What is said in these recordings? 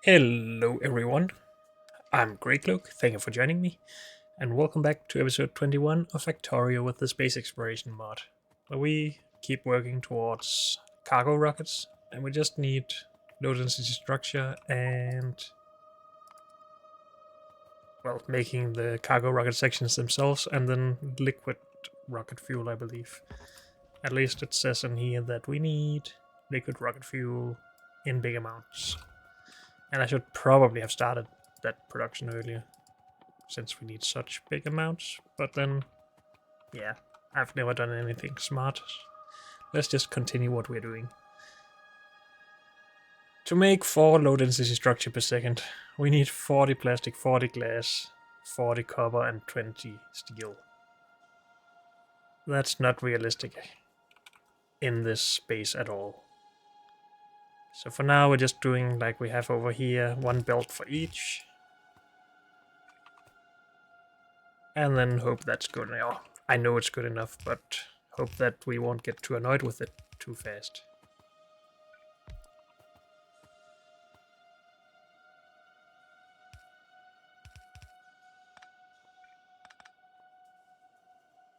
Hello everyone, I'm Greycloak, thank you for joining me, and welcome back to episode 21 of Factorio with the Space Exploration mod, where we keep working towards cargo rockets, and we just need low density structure and, well, making the cargo rocket sections themselves, and then liquid rocket fuel, I believe. At least it says in here that we need liquid rocket fuel in big amounts. And I should probably have started that production earlier, since we need such big amounts. But then, yeah, I've never done anything smart. Let's just continue what we're doing. To make 4 low density structure per second, we need 40 plastic, 40 glass, 40 copper, and 20 steel. That's not realistic in this space at all. So for now, we're just doing like we have over here, one belt for each. And then hope that's good enough. I know it's good enough, but hope that we won't get too annoyed with it too fast.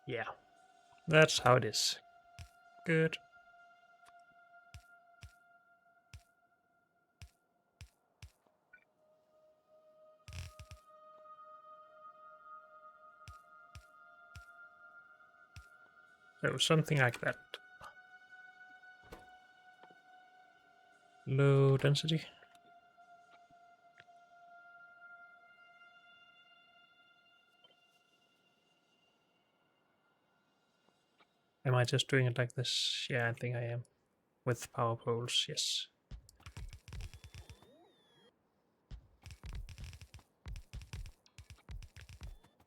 Yeah, that's how it is. Good. So something like that. Low density. Am I just doing it like this? Yeah, I think I am. With power poles, yes.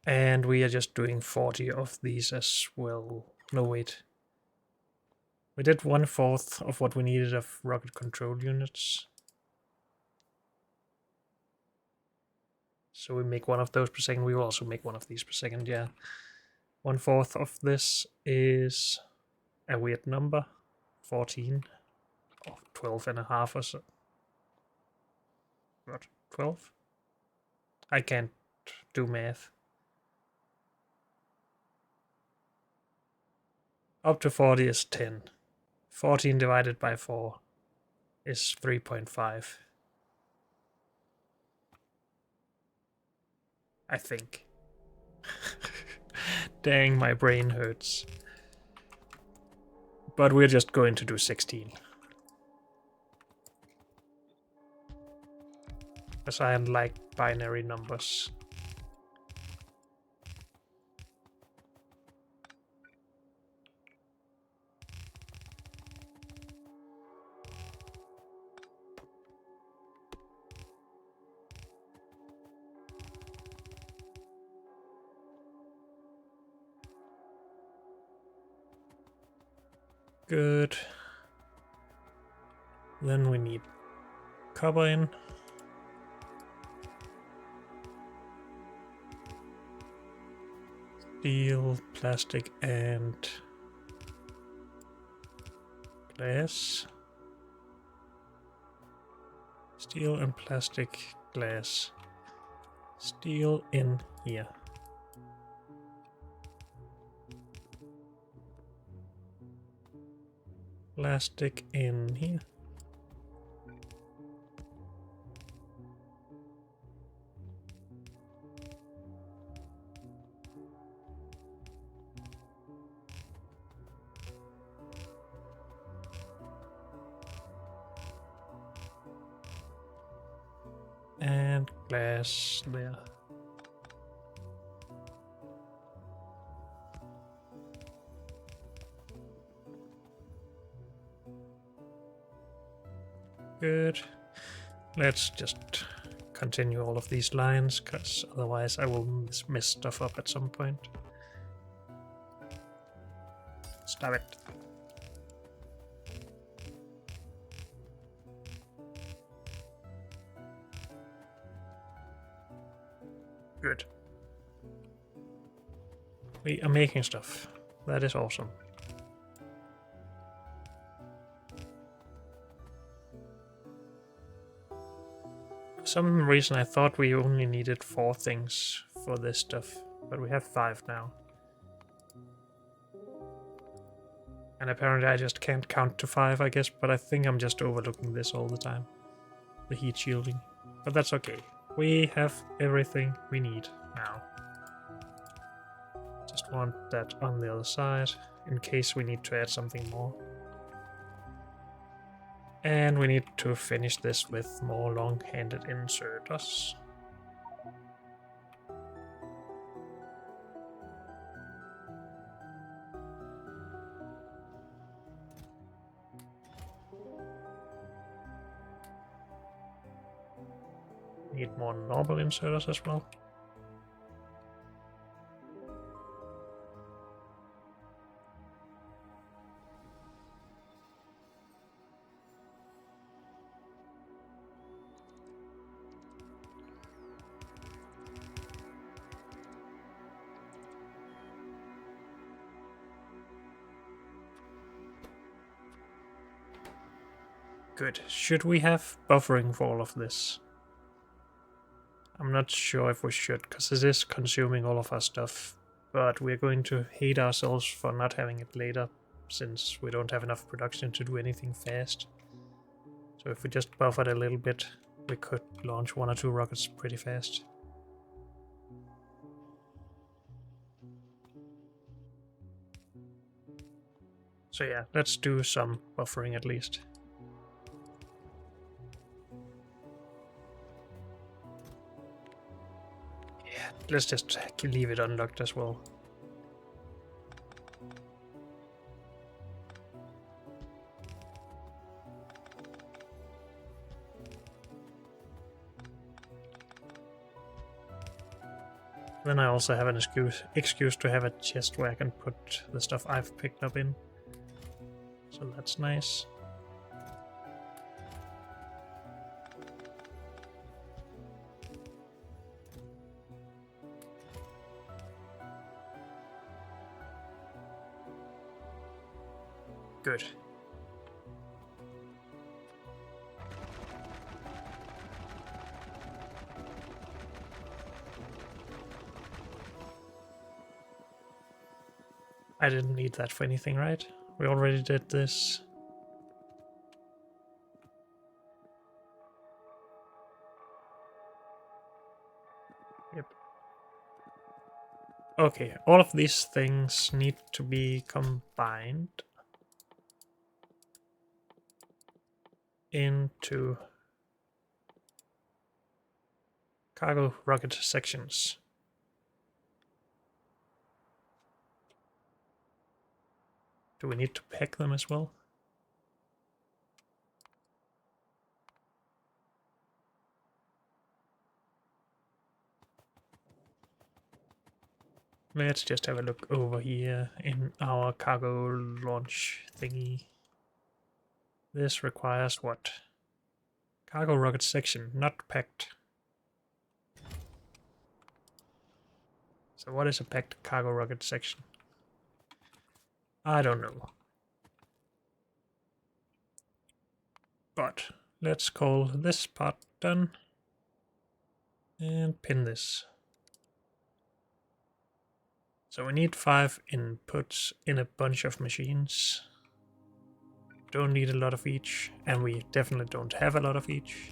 And we are just doing 40 of these as well. No, wait. We did 1/4 of what we needed of rocket control units. So we make one of those per second. We will also make one of these per second, yeah. 1/4 of this is a weird number. 14 or 12 and a half or so. What? 12? I can't do math. Up to 40 is 10. 14 divided by 4 is 3.5. I think. Dang, my brain hurts. But we're just going to do 16. Because I like binary numbers. Good. Then we need copper in. Steel, plastic, and glass. Steel and plastic, glass. Steel in here. Plastic in here. And glass there. Good. Let's just continue all of these lines, because otherwise I will miss stuff up at some point. Stop it. Good. We are making stuff. That is awesome. For some reason I thought we only needed 4 things for this stuff, but we have 5 now. And apparently I just can't count to 5, I guess, but I think I'm just overlooking this all the time. The heat shielding. But that's okay. We have everything we need now. Just want that on the other side, in case we need to add something more. And we need to finish this with more long-handed inserters. Need more normal inserters as well. Good. Should we have buffering for all of this? I'm not sure if we should, because it is consuming all of our stuff, but we're going to hate ourselves for not having it later, since we don't have enough production to do anything fast. So if we just buffered a little bit, we could launch 1 or 2 rockets pretty fast. So yeah, let's do some buffering at least. Yeah, let's just leave it unlocked as well. Then I also have an excuse to have a chest where I can put the stuff I've picked up in. So that's nice. Good. I didn't need that for anything, right? We already did this. Yep. Okay, all of these things need to be combined into cargo rocket sections. Do we need to pack them as well? Let's just have a look over here in our cargo launch thingy. This requires what? Cargo rocket section, not packed. So what is a packed cargo rocket section? I don't know. But let's call this part done. And pin this. So we need 5 inputs in a bunch of machines. Don't need a lot of each, and we definitely don't have a lot of each.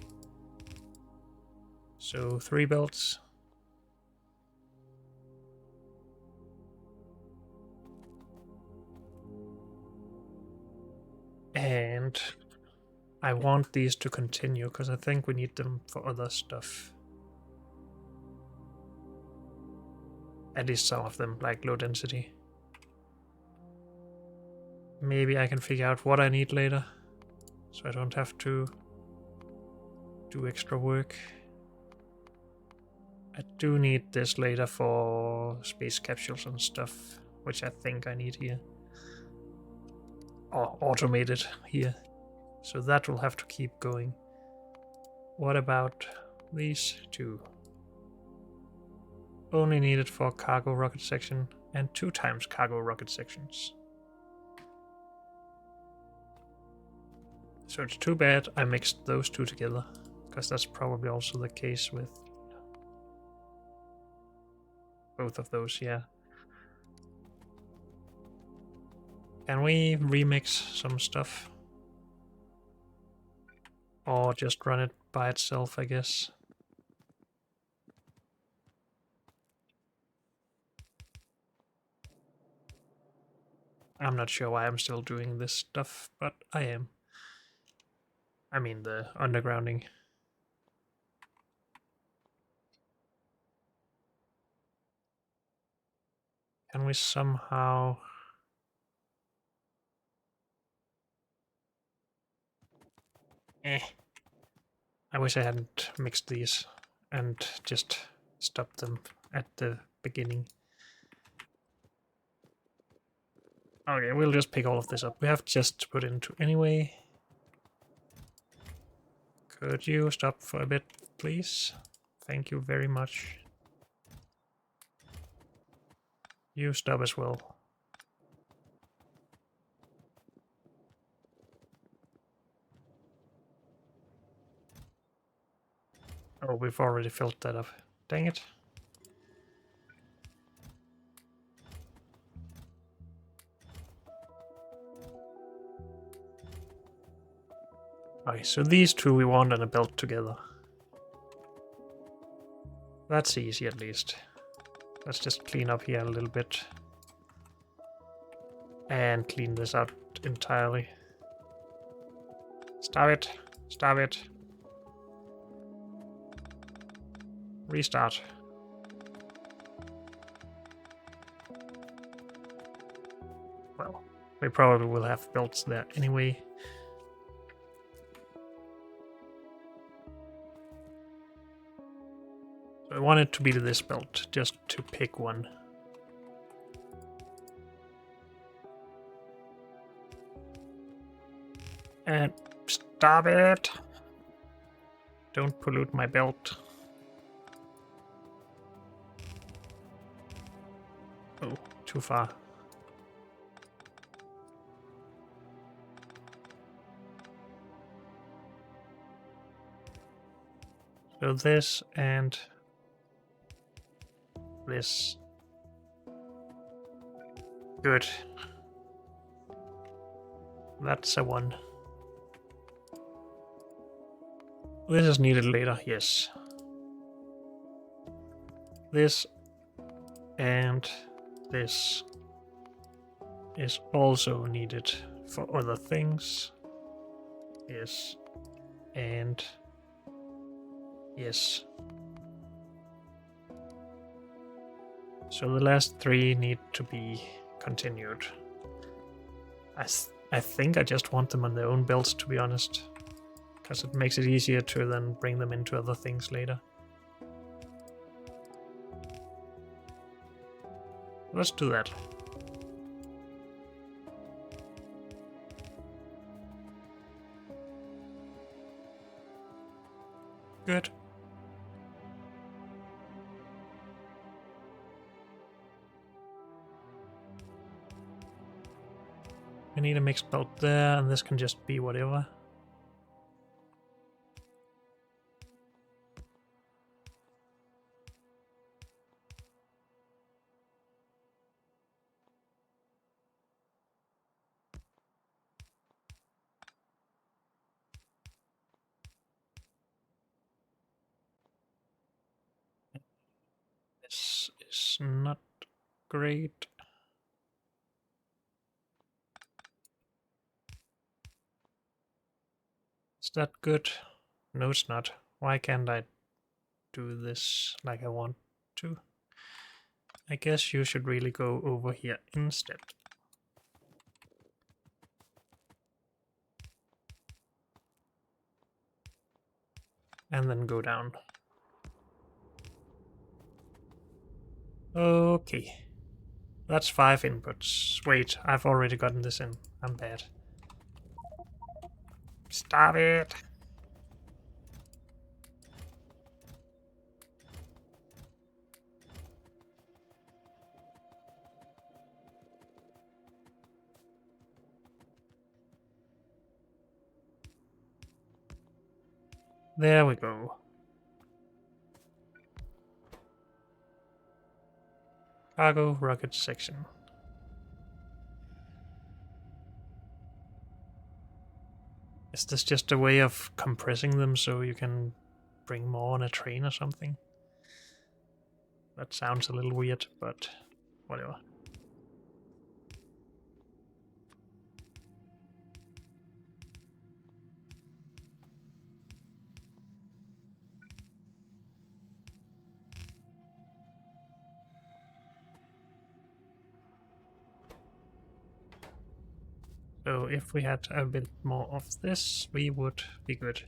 So 3 belts. And I want these to continue, because I think we need them for other stuff. At least some of them, like low density. Maybe I can figure out what I need later, so I don't have to do extra work. I do need this later for space capsules and stuff, which I think I need here. Or automated here. So that will have to keep going. What about these 2? Only needed for cargo rocket section and 2 times cargo rocket sections. So it's too bad I mixed those 2 together, because that's probably also the case with both of those, yeah. Can we remix some stuff? Or just run it by itself, I guess. I'm not sure why I'm still doing this stuff, but I am. I mean the undergrounding. Can we somehow... I wish I hadn't mixed these and just stopped them at the beginning. Okay, we'll just pick all of this up. We have just to put into anyway. Could you stop for a bit, please? Thank you very much. You stop as well. Oh, we've already filled that up. Dang it. Okay, so these two we want on a belt together. That's easy at least. Let's just clean up here a little bit. And clean this out entirely. Stop it. Stop it. Restart. Well, we probably will have belts there anyway. So I want it to be this belt, just to pick one. And stop it! Don't pollute my belt. Oh, too far. So this and this. Good. That's a one. This is needed later, yes. This and this is also needed for other things. Yes. And yes. So the last three need to be continued. I think I just want them on their own belts, to be honest. Because it makes it easier to then bring them into other things later. Let's do that. Good. We need a mixed belt there, and this can just be whatever. This is not great. Is that good? No, it's not. Why can't I do this like I want to? I guess you should really go over here instead. And then go down. Okay. That's 5 inputs. Wait, I've already gotten this in. I'm bad. Stop it! There we go. Cargo rocket section. Is this just a way of compressing them so you can bring more on a train or something? That sounds a little weird, but whatever. So if we had a bit more of this, we would be good.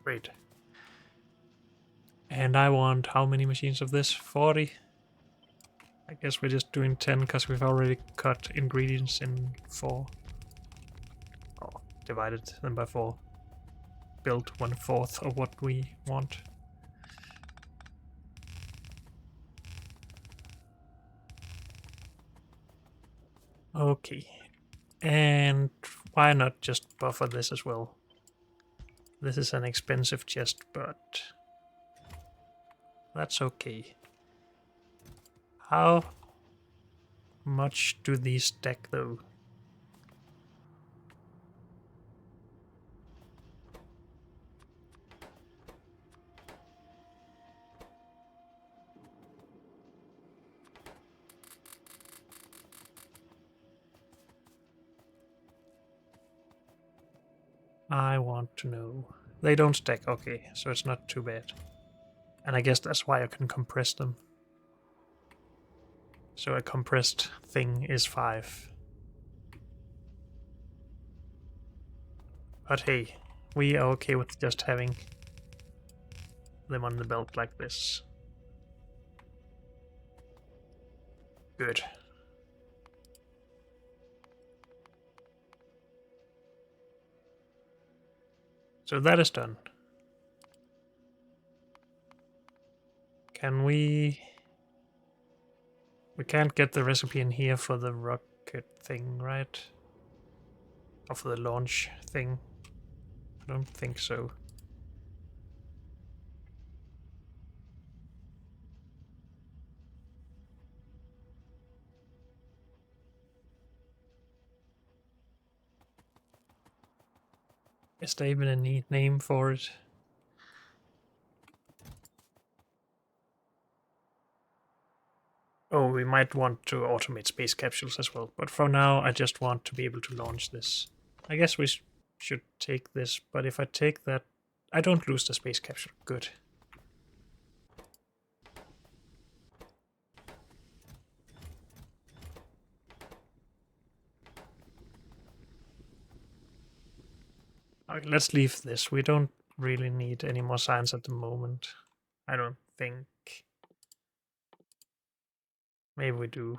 Great. And I want how many machines of this? 40? I guess we're just doing 10 because we've already cut ingredients in 4. Or divided them by 4. Built 1/4 of what we want. Okay. And why not just buffer this as well? This is an expensive chest, but that's okay. How much do these stack though? I want to know. They don't stack, okay, so it's not too bad. And I guess that's why I can compress them. So a compressed thing is 5. But hey, we are okay with just having them on the belt like this. Good. So that is done. Can we... We can't get the recipe in here for the rocket thing, right? Or for the launch thing? I don't think so. Is there even a neat name for it? Oh, we might want to automate space capsules as well, but for now I just want to be able to launch this. I guess we should take this, but if I take that, I don't lose the space capsule. Good. Okay, let's leave this. We don't really need any more science at the moment. I don't think. Maybe we do.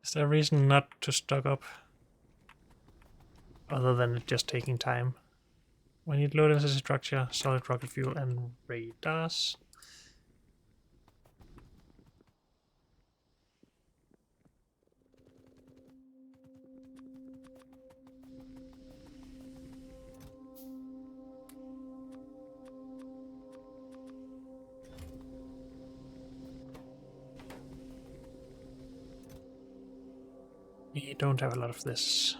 Is there a reason not to stock up? Other than it just taking time. We need low density structure, solid rocket fuel, and radars. We don't have a lot of this.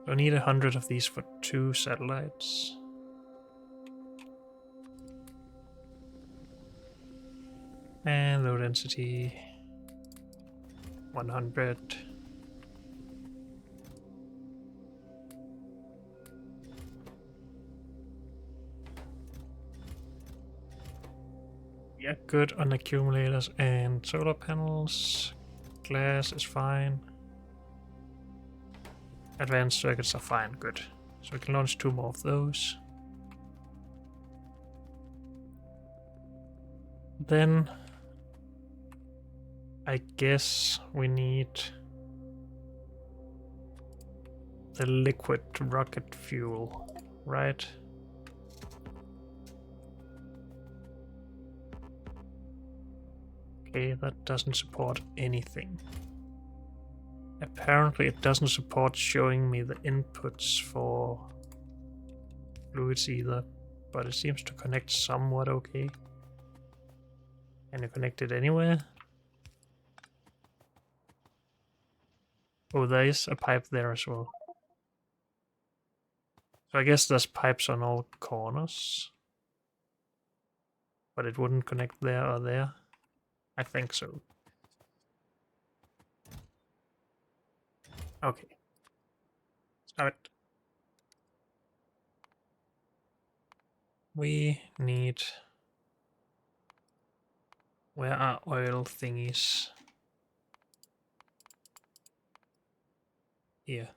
I need 100 of these for 2 satellites. And low density 100. Yeah, good on accumulators and solar panels. Glass is fine. Advanced circuits are fine, good. So we can launch 2 more of those. Then I guess we need the liquid rocket fuel, right? Okay, that doesn't support anything. Apparently it doesn't support showing me the inputs for fluids either, but it seems to connect somewhat okay. Can you connect it anywhere? Oh, there is a pipe there as well. So I guess there's pipes on all corners. But it wouldn't connect there or there. I think so. Okay. Stop it. We need... Where are oil thingies? Here.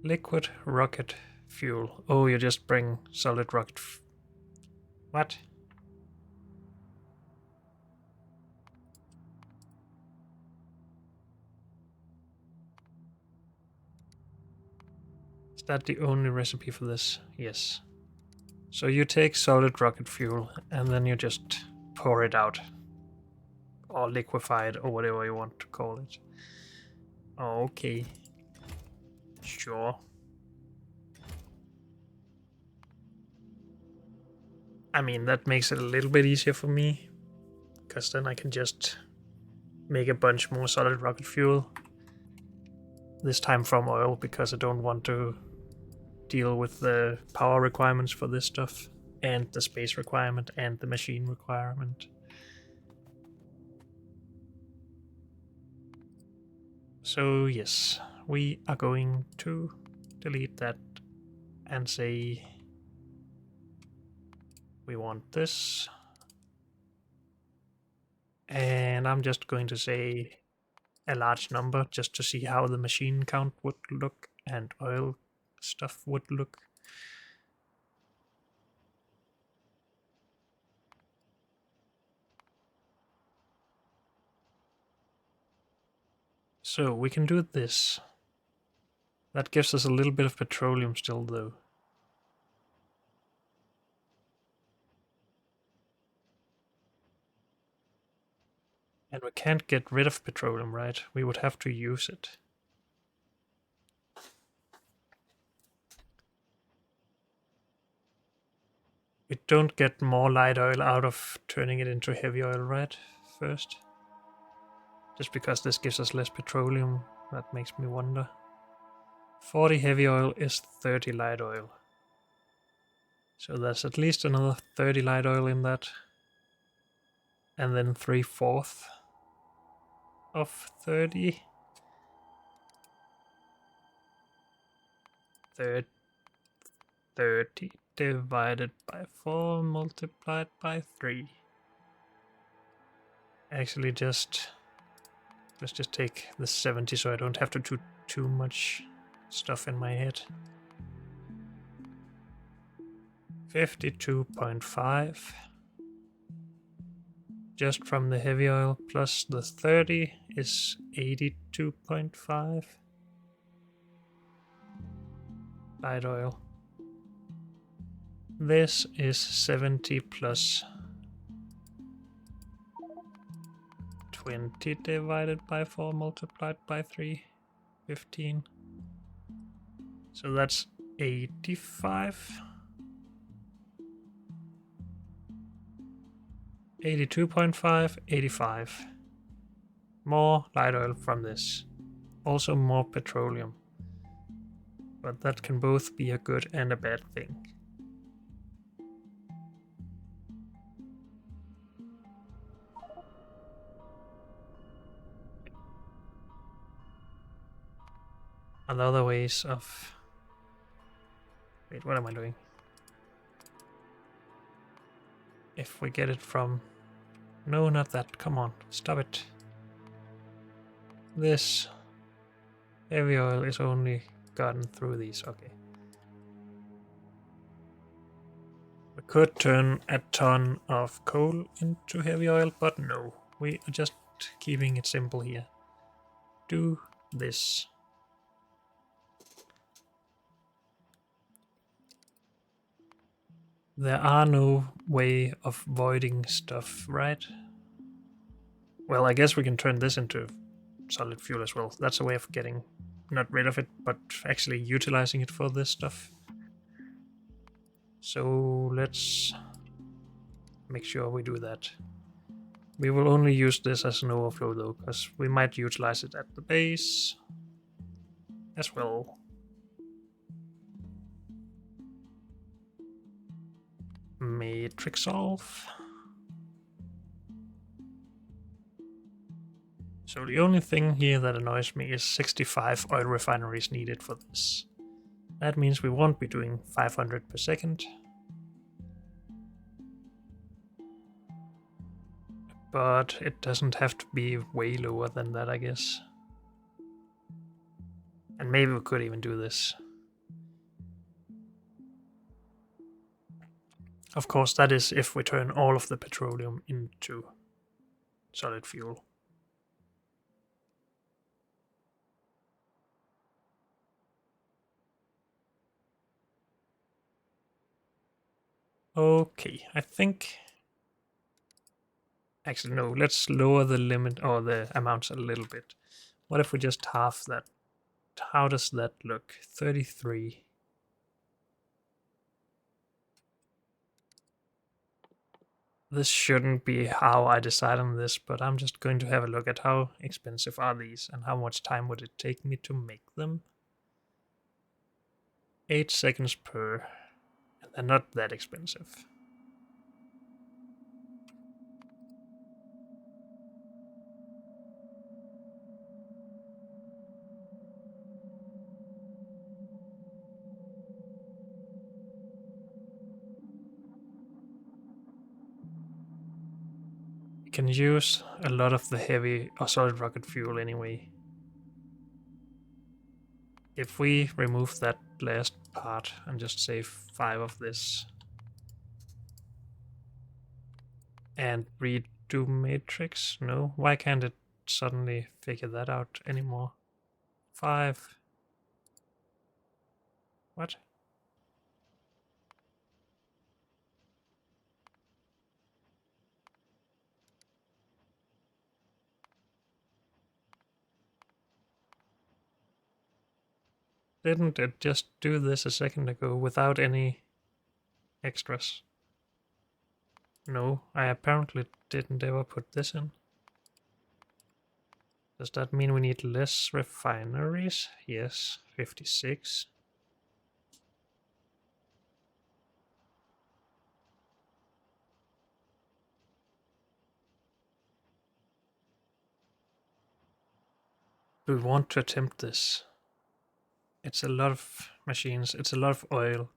Liquid rocket fuel. Oh, you just bring solid rocket. What? Is that the only recipe for this? Yes. So you take solid rocket fuel and then you just pour it out. Or liquefy it, or whatever you want to call it. Okay. Sure. I mean, that makes it a little bit easier for me, because then I can just make a bunch more solid rocket fuel. This time from oil, because I don't want to deal with the power requirements for this stuff, and the space requirement, and the machine requirement. So yes, we are going to delete that and say we want this. And I'm just going to say a large number just to see how the machine count would look and oil stuff would look. So we can do this. That gives us a little bit of petroleum still though. And we can't get rid of petroleum, right? We would have to use it. We don't get more light oil out of turning it into heavy oil, right? First. Just because this gives us less petroleum, that makes me wonder. 40 heavy oil is 30 light oil. So there's at least another 30 light oil in that. And then 3/4 of 30. 30 divided by 4 multiplied by 3. Actually, let's just take the 70 so I don't have to do too much stuff in my head. 52.5 just from the heavy oil plus the 30 is 82.5 light oil. This is 70 plus 20 divided by 4 multiplied by 3, 15. So that's 85. 82.5, 85. More light oil from this. Also more petroleum. But that can both be a good and a bad thing. Other ways of... Wait, what am I doing? If we get it from... No, not that. Come on, stop it. This heavy oil is only gotten through these. Okay. We could turn a ton of coal into heavy oil, but no. We are just keeping it simple here. do this. There are no way of voiding stuff, right? Well, I guess we can turn this into solid fuel as well. That's a way of getting not rid of it, but actually utilizing it for this stuff. So let's make sure we do that. We will only use this as an overflow though, because we might utilize it at the base as well. Matrix solve. So the only thing here that annoys me is 65 oil refineries needed for this. That means we won't be doing 500 per second. But it doesn't have to be way lower than that, I guess. And maybe we could even do this. Of course, that is if we turn all of the petroleum into solid fuel. Okay, I think... Actually, no, let's lower the limit or the amounts a little bit. What if we just half that? How does that look? 33. This shouldn't be how I decide on this, but I'm just going to have a look at how expensive are these and how much time would it take me to make them. 8 seconds per, and they're not that expensive. You can use a lot of the heavy or solid rocket fuel anyway. If we remove that last part and just save 5 of this and redo matrix, no, why can't it suddenly figure that out anymore? 5. What? Didn't it just do this a second ago without any extras? No, I apparently didn't ever put this in. Does that mean we need less refineries? Yes, 56. Do we want to attempt this? It's a lot of machines, it's a lot of oil.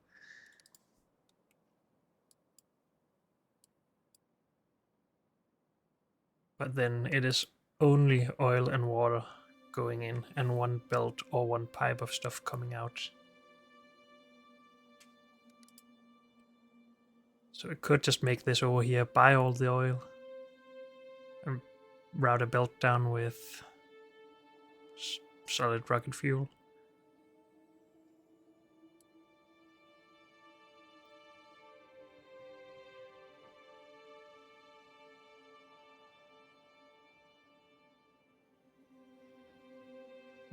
But then it is only oil and water going in and one belt or one pipe of stuff coming out. So it could just make this over here, buy all the oil and route a belt down with solid rocket fuel.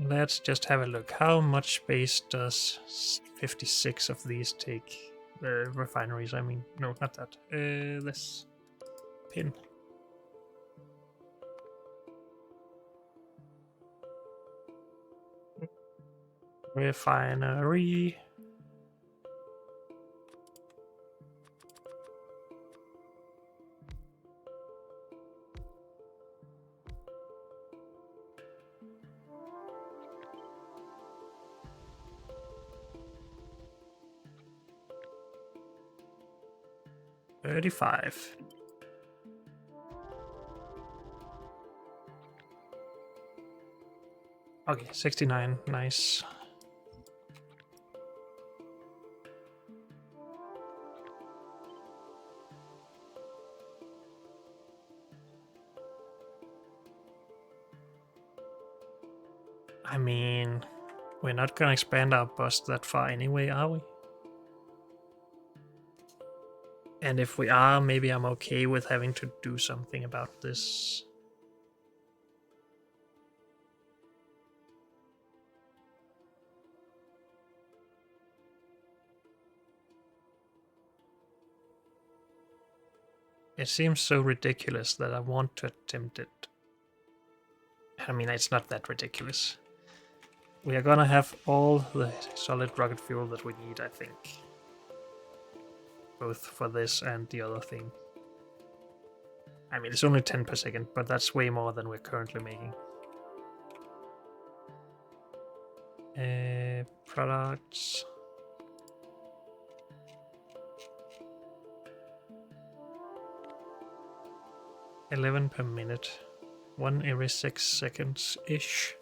Let's just have a look. How much space does 56 of these take? The refineries, I mean. No, not that. This pin. Refinery. $35. Okay, 69. Nice. I mean, we're not gonna expand our bust that far anyway, are we? And if we are, maybe I'm okay with having to do something about this. It seems so ridiculous that I want to attempt it. I mean, it's not that ridiculous. We are gonna have all the solid rocket fuel that we need, I think. Both for this and the other thing. I mean, it's only 10 per second, but that's way more than we're currently making. Products. $11 per minute. 1 every 6 seconds-ish.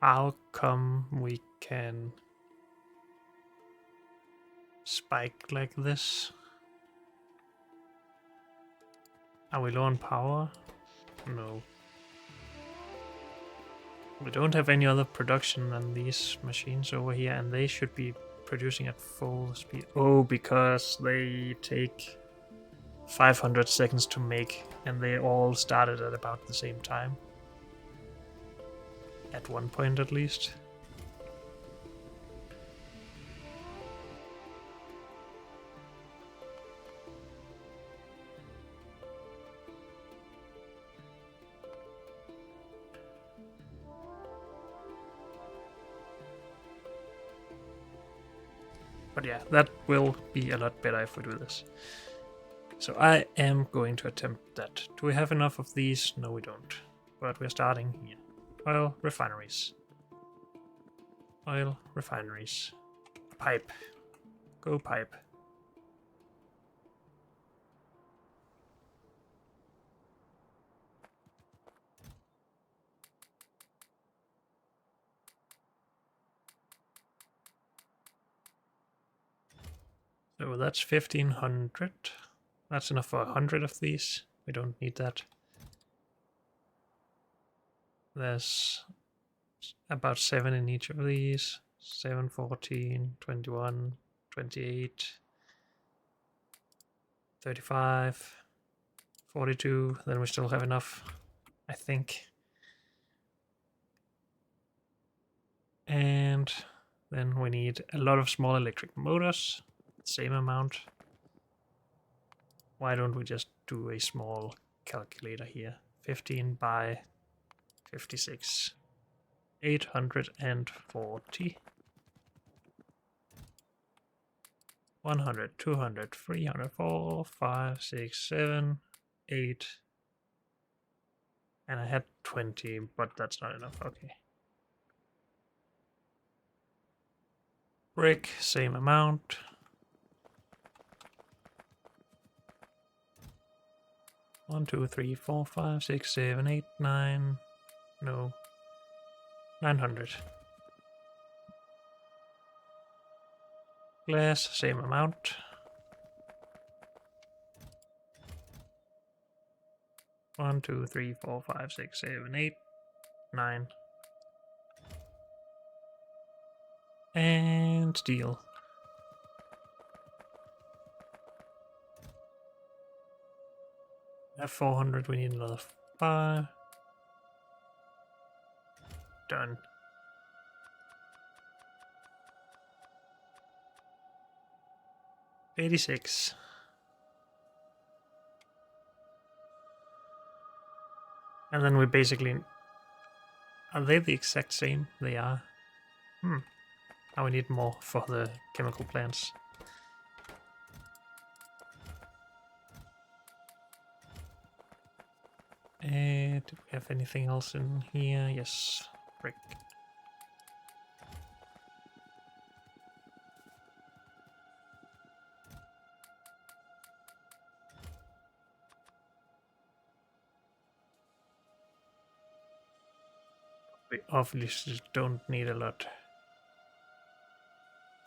How come we can spike like this? Are we low on power? No. We don't have any other production than these machines over here, and they should be producing at full speed. Oh, because they take 500 seconds to make, and they all started at about the same time. At one point, at least. But yeah, that will be a lot better if we do this. So I am going to attempt that. Do we have enough of these? No, we don't. But we're starting here. Oil refineries. Oil refineries. Pipe. Go pipe. So that's 1500. That's enough for 100 of these. We don't need that. There's about 7 in each of these. 7, 14, 21, 28, 35, 42. Then we still have enough, I think. And then we need a lot of small electric motors. Same amount. Why don't we just do a small calculator here? 15 by 56. 840. 100, 200, 300, 4, 5, 6, 7, 8. And I had 20, but that's not enough. Okay. Brick, same amount. One, two, three, four, five, six, seven, 8, 9. No. 900. Glass, same amount. 1, 2, 3, 4, 5, 6, 7, 8, 9. And steel. At 400, we need another 5. Done. $86. And then we basically... Are they the exact same? They are. Now we need more for the chemical plants. And do we have anything else in here? Yes. Brick. We obviously don't need a lot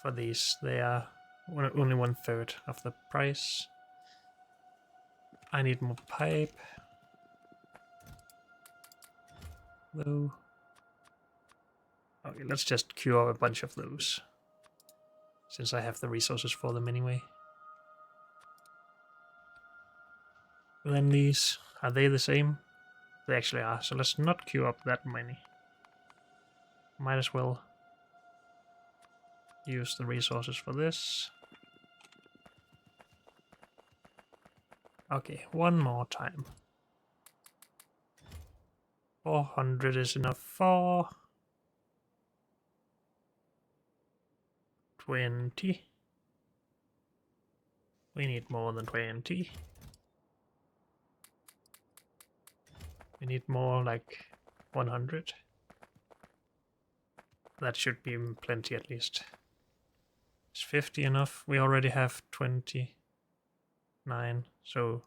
for these. They are only 1/3 of the price. I need more pipe. Though. Okay, let's just queue up a bunch of those. Since I have the resources for them anyway. And then these, are they the same? They actually are, so let's not queue up that many. Might as well use the resources for this. Okay, one more time. 400 is enough for 20. We need more than 20. We need more, like 100. That should be plenty at least. Is 50 enough? We already have 29, so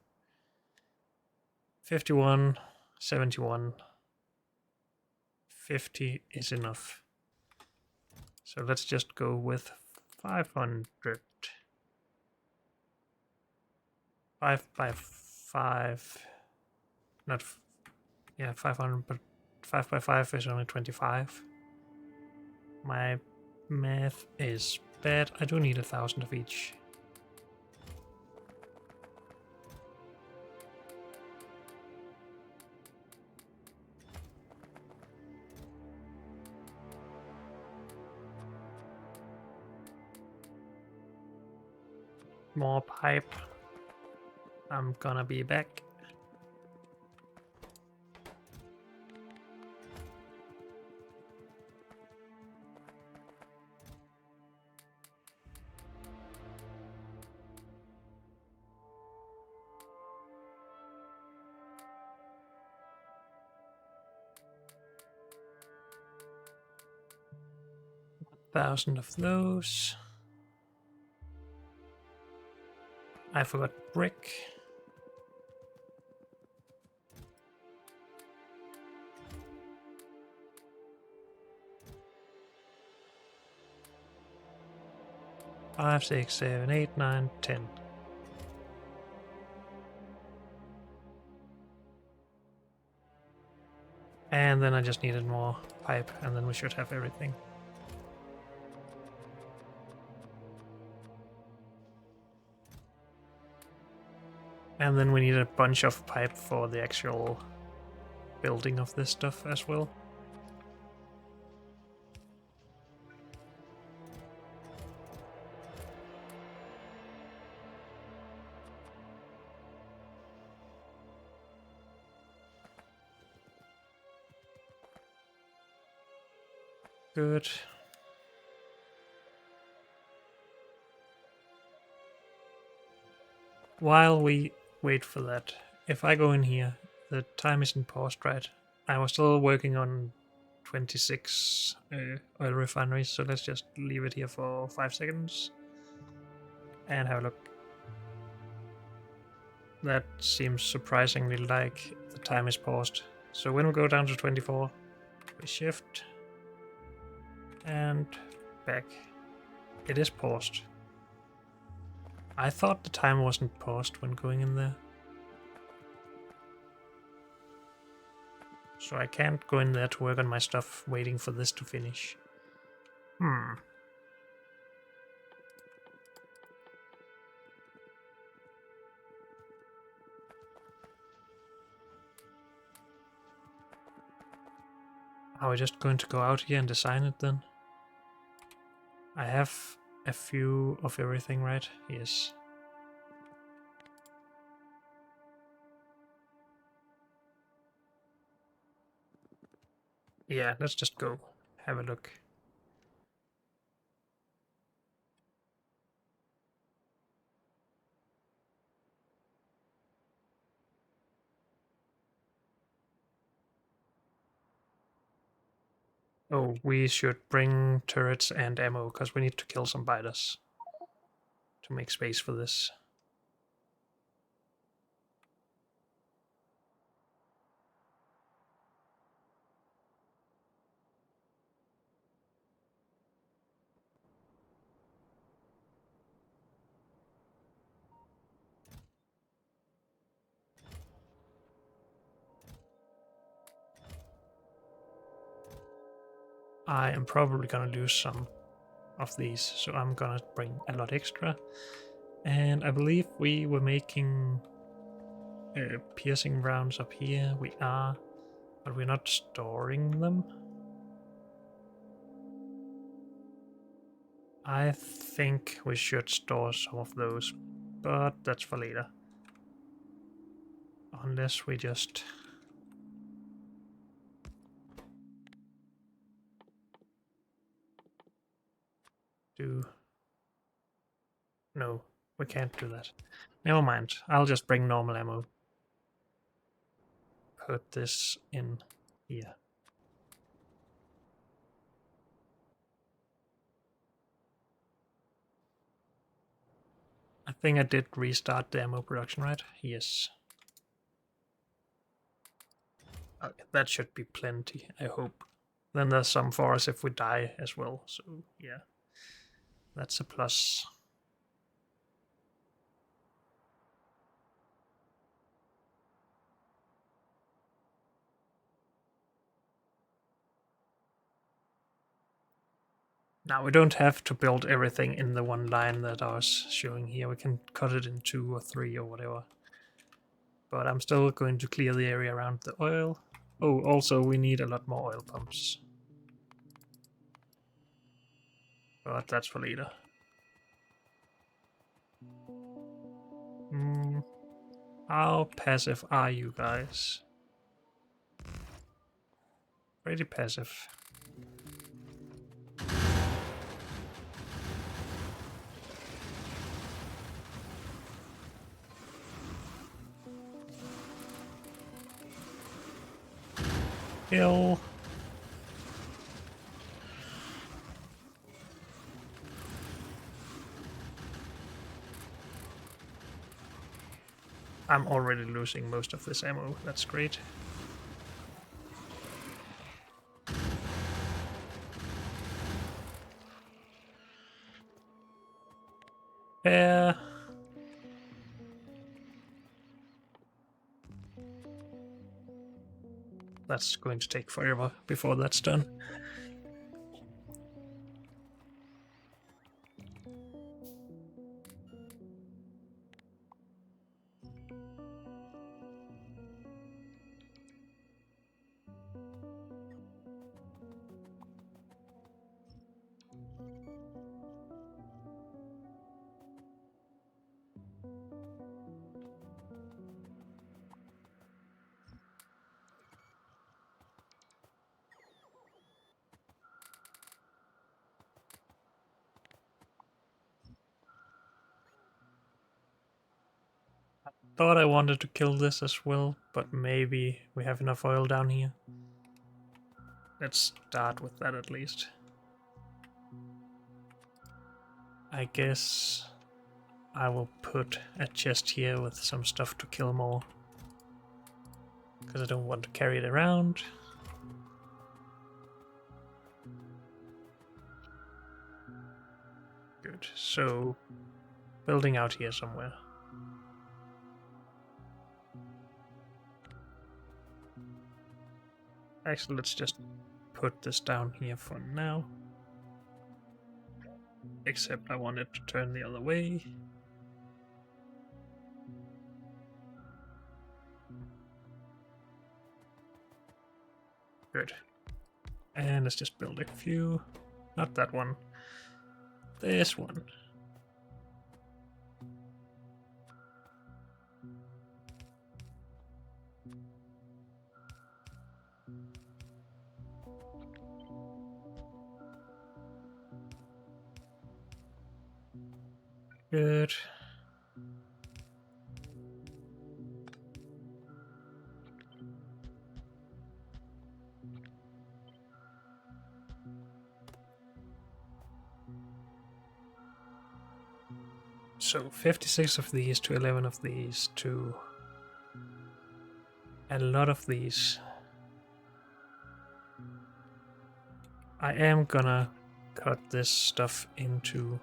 51, 71, 50 is enough. So let's just go with 500. 5 by 5. Not, yeah, 500, but 5 by 5 is only 25. My math is bad. I do need 1,000 of each. More pipe. I'm gonna be back. Thousand of those. I forgot brick. Five, 6, 7, 8, 9, 10. And then I just needed more pipe, and then we should have everything. And then we need a bunch of pipe for the actual building of this stuff as well. Good. While we wait for that, if I go in here, the time isn't paused, right? I was still working on 26 oil refineries, so let's just leave it here for 5 seconds and have a look. That seems surprisingly like the time is paused. So when we go down to 24, we shift and back. It is paused. I thought the time wasn't paused when going in there. So I can't go in there to work on my stuff waiting for this to finish. Are we just going to go out here and design it then? I have a few of everything, right? Yes. Yeah, let's just go have a look. Oh, we should bring turrets and ammo, because we need to kill some biters to make space for this. I am probably gonna lose some of these, so I'm gonna bring a lot extra. And I believe we were making piercing rounds up here. We are, but we're not storing them. I think we should store some of those, but that's for later. Unless we just do... No, we can't do that. Never mind, I'll just bring normal ammo. Put this in here. I think I did restart the ammo production, right? Yes. Okay, that should be plenty, I hope. Then there's some for us if we die as well, so yeah. That's a plus. Now we don't have to build everything in the one line that I was showing here. We can cut it in 2 or 3 or whatever. But I'm still going to clear the area around the oil. Oh, also we need a lot more oil pumps. But that's for later. How passive are you guys? Pretty passive. Kill. I'm already losing most of this ammo. That's great. Yeah. That's going to take forever before that's done. Thought I wanted to kill this as well, but maybe we have enough oil down here. Let's start with that at least. I guess I will put a chest here with some stuff to kill more. Because I don't want to carry it around. Good, so building out here somewhere. Actually, let's just put this down here for now. Except I want it to turn the other way. Good. And let's just build a few. Not that one. This one. Good. So 56 of these to 11 of these to a lot of these. I am gonna cut this stuff into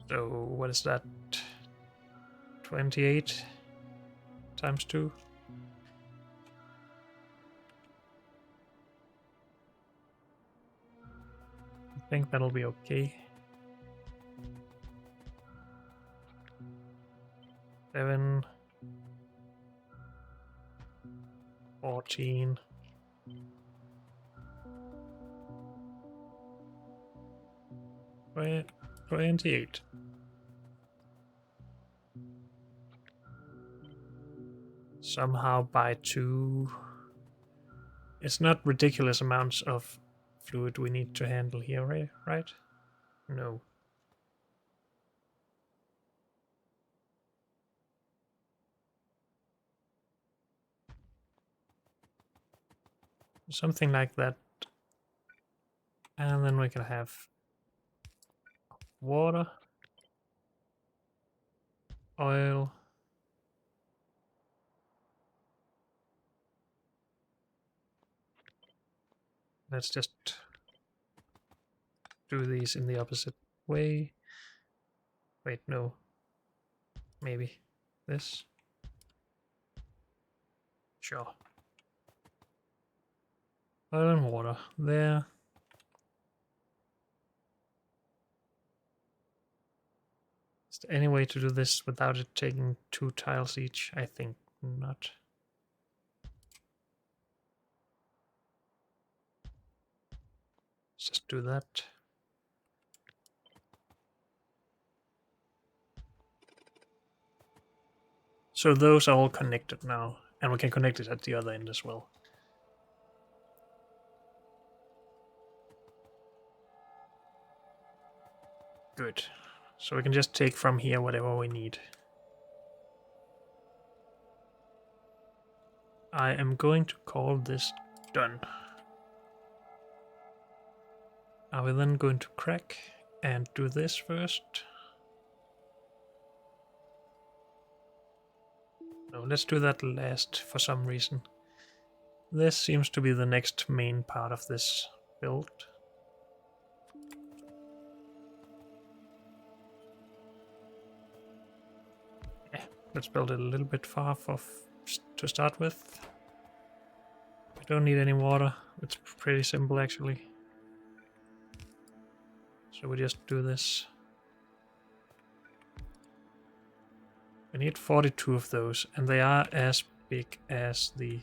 so what is that? 28 times 2. I think that'll be okay. 7, 14. Wait, 28. Somehow by 2. It's not ridiculous amounts of fluid we need to handle here, right? No. Something like that. And then we can have water, oil, let's just do these in the opposite way. Wait, no. Maybe this. Sure. Oil and water there. Is there any way to do this without it taking 2 tiles each? I think not. Let's just do that. So those are all connected now, and we can connect it at the other end as well. Good. So we can just take from here whatever we need. I am going to call this done. Are we then going to crack and do this first? No, let's do that last for some reason. This seems to be the next main part of this build. Yeah, let's build it a little bit far to start with. We don't need any water. It's pretty simple actually. So we just do this. We need 42 of those, and they are as big as the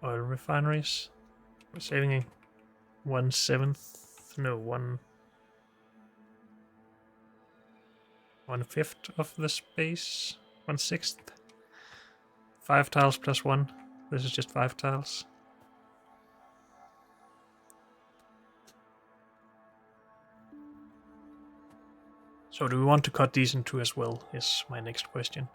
oil refineries. We're saving 1/7, no, 1/5 of the space, 1/6. 5 tiles plus 1. This is just 5 tiles. So do we want to cut these in 2 as well, is my next question.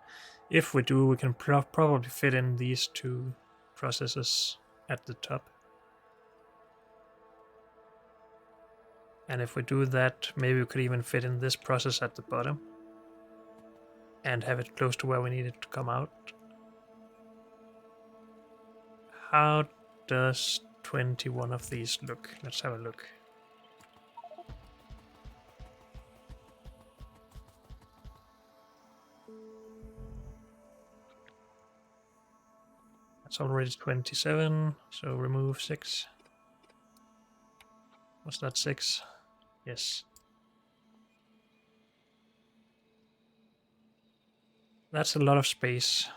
If we do, we can probably fit in these 2 processes at the top. And if we do that, maybe we could even fit in this process at the bottom and have it close to where we need it to come out. How does 21 of these look? Let's have a look. That's already 27, so remove 6. Was that 6? Yes. That's a lot of space.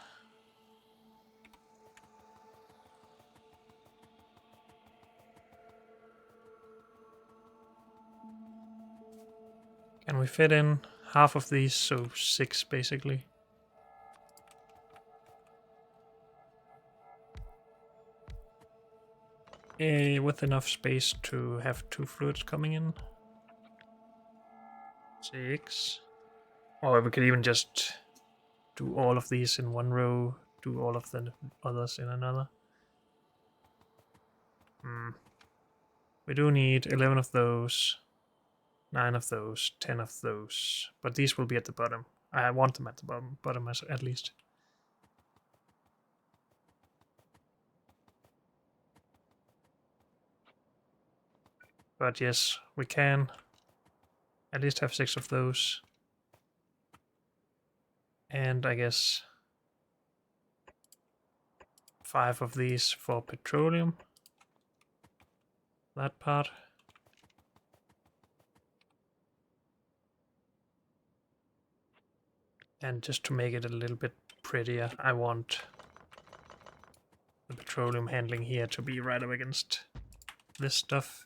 Can we fit in half of these, so 6 basically? With enough space to have 2 fluids coming in. 6. Or we could even just do all of these in one row, do all of the others in another. We do need 11 of those, 9 of those, 10 of those, but these will be at the bottom. I want them at the bottom at least. But yes, we can at least have 6 of those. And I guess 5 of these for petroleum. That part. And just to make it a little bit prettier, I want the petroleum handling here to be right up against this stuff.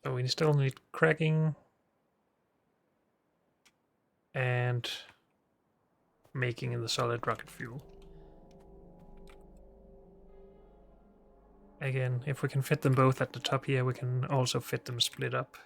So we still need cracking and making the solid rocket fuel. Again, if we can fit them both at the top here, we can also fit them split up.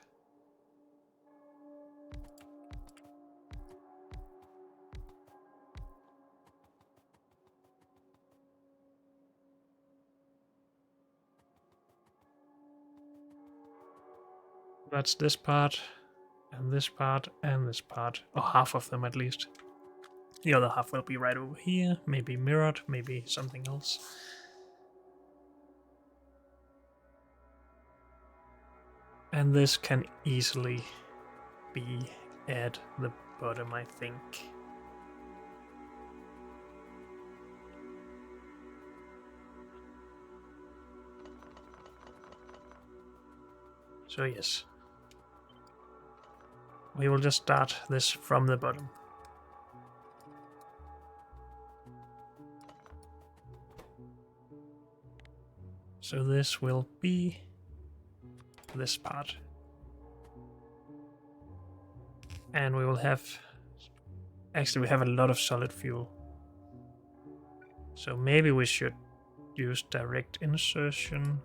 That's this part, and this part, and this part. Or half of them at least. The other half will be right over here, maybe mirrored, maybe something else. And this can easily be at the bottom, I think. So yes, we will just start this from the bottom. So this will be this part. And we will have... Actually, we have a lot of solid fuel. So maybe we should use direct insertion.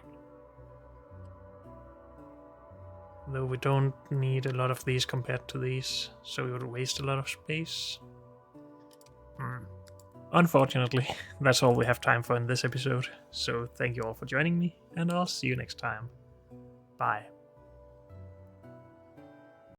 Though we don't need a lot of these compared to these, so we would waste a lot of space. Unfortunately, that's all we have time for in this episode. So thank you all for joining me, and I'll see you next time. Bye.